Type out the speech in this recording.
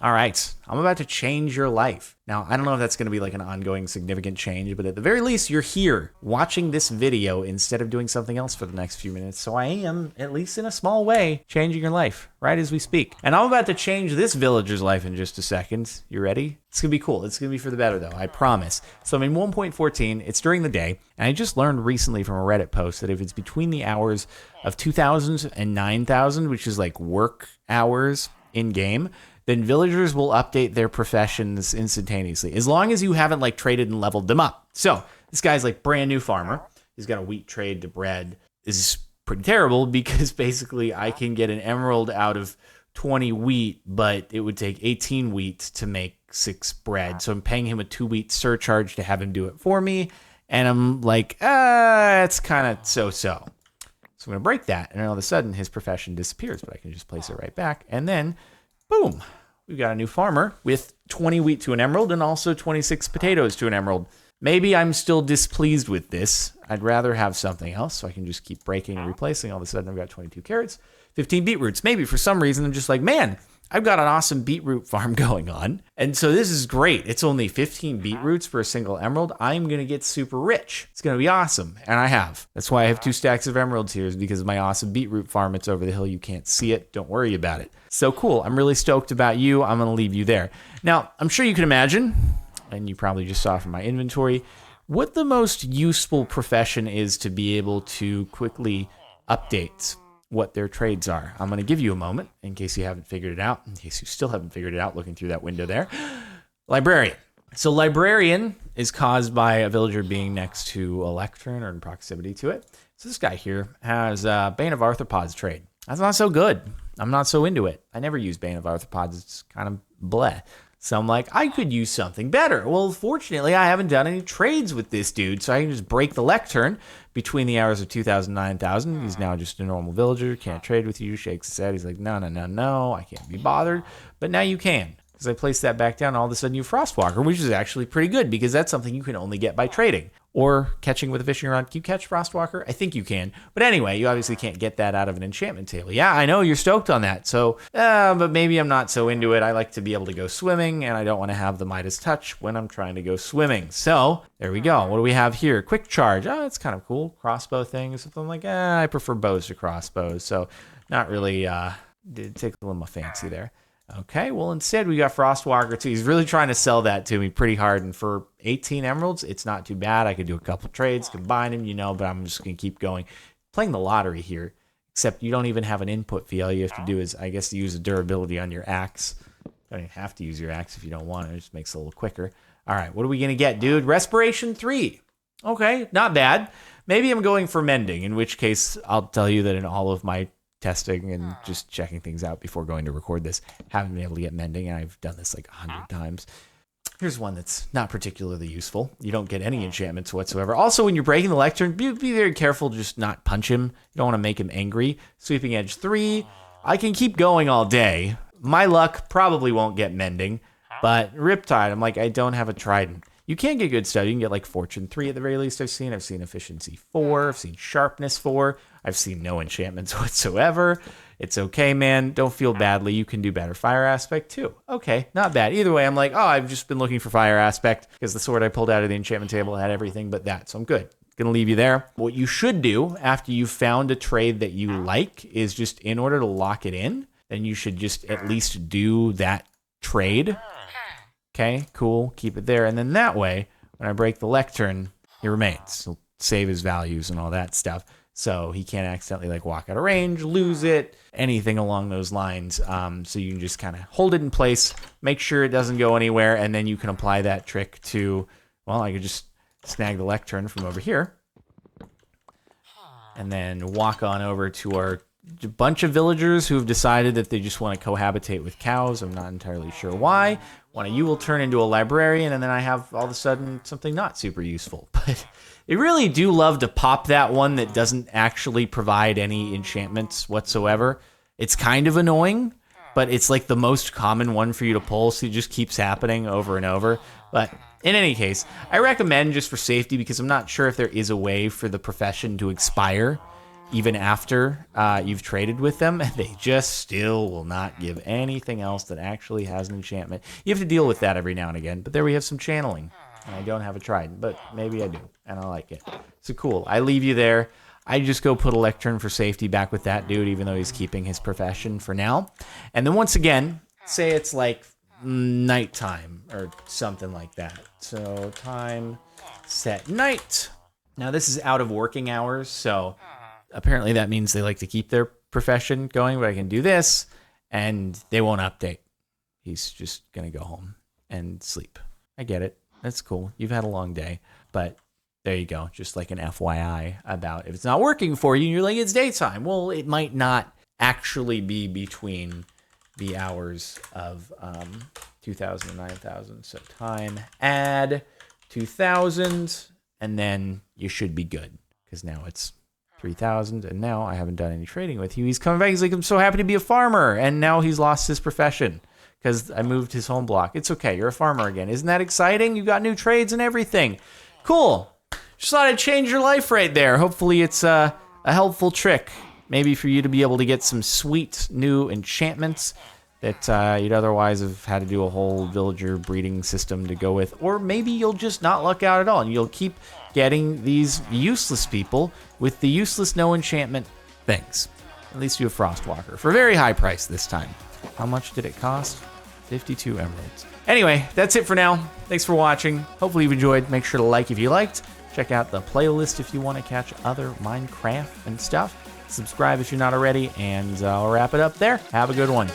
All right, I'm about to change your life. Now, I don't know if that's going to be like an ongoing significant change, but at the very least, you're here watching this video instead of doing something else for the next few minutes. So I am, at least in a small way, changing your life right as we speak. And I'm about to change this villager's life in just a second. You ready? It's going to be cool. It's going to be for the better, though. I promise. So I'm in 1.14. It's during the day. And I just learned recently from a Reddit post that if it's between the hours of 2000 and 9000, which is like work hours in game, then villagers will update their professions instantaneously, as long as you haven't like traded and leveled them up. So this guy's like brand new farmer. He's got a wheat trade to bread. This is pretty terrible because basically I can get an emerald out of 20 wheat, but it would take 18 wheat to make 6 bread. So I'm paying him a 2 wheat surcharge to have him do it for me. And I'm like, it's kind of so-so. So I'm going to break that. And all of a sudden his profession disappears, but I can just place it right back. And then boom, we've got a new farmer with 20 wheat to an emerald and also 26 potatoes to an emerald. Maybe I'm still displeased with this. I'd rather have something else so I can just keep breaking and replacing. All of a sudden I've got 22 carrots, 15 beetroots. Maybe for some reason I'm just like, man, I've got an awesome beetroot farm going on. And so this is great. It's only 15 beetroots for a single emerald. I'm going to get super rich. It's going to be awesome. And I have. That's why I have 2 stacks of emeralds here, is because of my awesome beetroot farm. It's over the hill. You can't see it. Don't worry about it. So cool. I'm really stoked about you. I'm going to leave you there. Now, I'm sure you can imagine, and you probably just saw from my inventory, what the most useful profession is to be able to quickly update what their trades are. I'm going to give you a moment in case you haven't figured it out, in case you still haven't figured it out looking through that window there. Librarian. So librarian is caused by a villager being next to a lectern or in proximity to it. So this guy here has Bane of Arthropods trade. That's not so good. I'm not so into it. I never use Bane of Arthropods. It's kind of bleh. So I'm like, I could use something better. Well, fortunately, I haven't done any trades with this dude, so I can just break the lectern between the hours of 2000 and 9000. He's now just a normal villager, can't trade with you, shakes his head. He's like, no, I can't be bothered. But now you can, because I placed that back down, all of a sudden you Frostwalker, which is actually pretty good, because that's something you can only get by trading or catching with a fishing rod. Can you catch Frostwalker? I think you can. But anyway, you obviously can't get that out of an enchantment table. Yeah, I know you're stoked on that. So, but maybe I'm not so into it. I like to be able to go swimming, and I don't want to have the Midas touch when I'm trying to go swimming. So there we go. What do we have here? Quick charge. Oh, that's kind of cool. Crossbow thing. Something I'm like, I prefer bows to crossbows. So not really, did take a little more fancy there. Okay, well, instead we got Frostwalker too. He's really trying to sell that to me pretty hard, and for 18 emeralds, it's not too bad. I could do a couple trades, combine them, but I'm just going to keep going. Playing the lottery here, except you don't even have an input fee. All you have to do is, I guess, use the durability on your axe. You don't even have to use your axe if you don't want it. It just makes it a little quicker. All right, what are we going to get, dude? Respiration 3. Okay, not bad. Maybe I'm going for mending, in which case I'll tell you that in all of my testing and just checking things out before going to record this, haven't been able to get mending, and I've done this like 100 times. Here's one that's not particularly useful. You don't get any enchantments whatsoever. Also, when you're breaking the lectern, be very careful to just not punch him. You don't want to make him angry. Sweeping Edge 3. I can keep going all day. My luck probably won't get mending, but Riptide, I'm like, I don't have a trident. You can get good stuff. You can get like Fortune 3 at the very least. I've seen Efficiency 4. I've seen Sharpness 4. I've seen no enchantments whatsoever. It's okay, man. Don't feel badly. You can do better. Fire Aspect 2. Okay, not bad. Either way, I'm like, I've just been looking for Fire Aspect because the sword I pulled out of the enchantment table had everything but that. So I'm good. Gonna leave you there. What you should do after you've found a trade that you like is just, in order to lock it in, then you should just at least do that trade. Okay, cool. Keep it there. And then that way, when I break the lectern, he remains. He'll save his values and all that stuff. So he can't accidentally like walk out of range, lose it, anything along those lines. So you can just kind of hold it in place, make sure it doesn't go anywhere, and then you can apply that trick to, well, I could just snag the lectern from over here and then walk on over to our bunch of villagers who have decided that they just want to cohabitate with cows. I'm not entirely sure why. One of you will turn into a librarian, and then I have all of a sudden something not super useful. But they really do love to pop that one that doesn't actually provide any enchantments whatsoever. It's kind of annoying, but it's like the most common one for you to pull, so it just keeps happening over and over. But in any case, I recommend, just for safety, because I'm not sure if there is a way for the profession to expire even after you've traded with them, they just still will not give anything else that actually has an enchantment. You have to deal with that every now and again, but there we have some channeling. And I don't have a trident, but maybe I do, and I like it. So cool. I leave you there. I just go put a lectern for safety back with that dude, even though he's keeping his profession for now. And then once again, say it's like nighttime or something like that. So time set night. Now this is out of working hours, so apparently that means they like to keep their profession going, but I can do this and they won't update. He's just going to go home and sleep. I get it. That's cool. You've had a long day, but there you go. Just like an FYI about if it's not working for you and you're like, it's daytime. Well, it might not actually be between the hours of 2,000 and 9,000. So time add 2,000 and then you should be good because now it's 3,000 and now I haven't done any trading with you. He's coming back. He's like, I'm so happy to be a farmer. And now he's lost his profession because I moved his home block. It's okay. You're a farmer again. Isn't that exciting? You got new trades and everything. Cool. Just thought I'd change your life right there. Hopefully it's a helpful trick. Maybe for you to be able to get some sweet new enchantments that you'd otherwise have had to do a whole villager breeding system to go with. Or maybe you'll just not luck out at all and you'll keep getting these useless people with the useless no enchantment things. At least you have Frostwalker for a very high price this time. How much did it cost? 52 emeralds. Anyway, that's it for now. Thanks for watching. Hopefully you've enjoyed. Make sure to like if you liked. Check out the playlist if you want to catch other Minecraft and stuff. Subscribe if you're not already, and I'll wrap it up there. Have a good one.